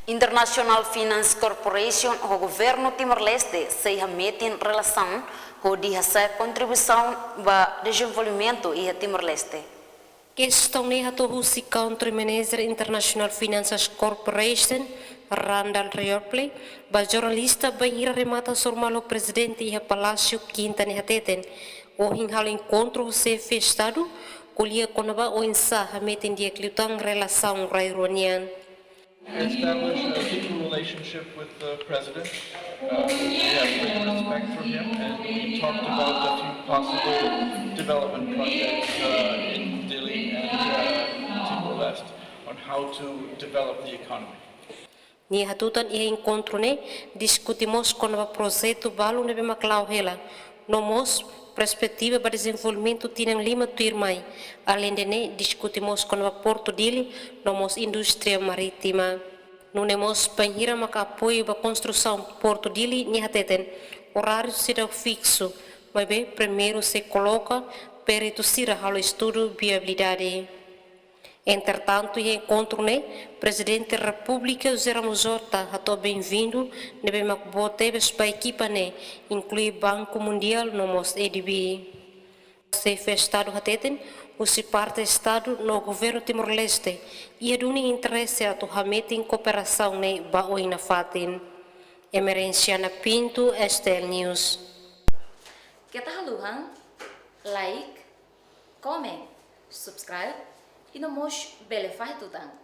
International Finance Corporation o governo Timor-Leste se remete em relação com a contribuição para o desenvolvimento em Timor-Leste. Questão nem a Tohusi Country Manager International Finance Corporation, Randall Riorpley, ba jornalista banhira remata sormalo presidente e Palácio Quinta ne hateten, o hinhalo encontro se festado, colia conaba o insa hametin dia cliutang relação raironian. Established a deep relationship with the president. We have great respect for him, and we talked about a few possible development projects in Dili and Timor-Leste on how to develop the economy. Ni hatutan ia encontro ne discutimos com o projeto balu nebe maclau hela. Nomos perspectiva para desenvolvimento tinham lima tuirmai. Além de ne discutimos com o Porto Dili, nomos indústria marítima. Nunemos panhira maka apoio para construção Porto Dili ni hateten. Horário será fixo, mas bem primeiro se coloca perito sira halo estudo viabilidade. Entretanto, em encontro ne presidente da República José Ramos Horta ato bem-vindo nebe makbote para a equipa ne inclui Banco Mundial nomos EDB. Se festado hateten usi parte estado no governo Timor-Leste e duni interesse a hamete em cooperação ne baoi na fatin. Emerenciana Pinto, Estel News. Kita haluhan, like, comment, subscribe e no mos belefai tutang.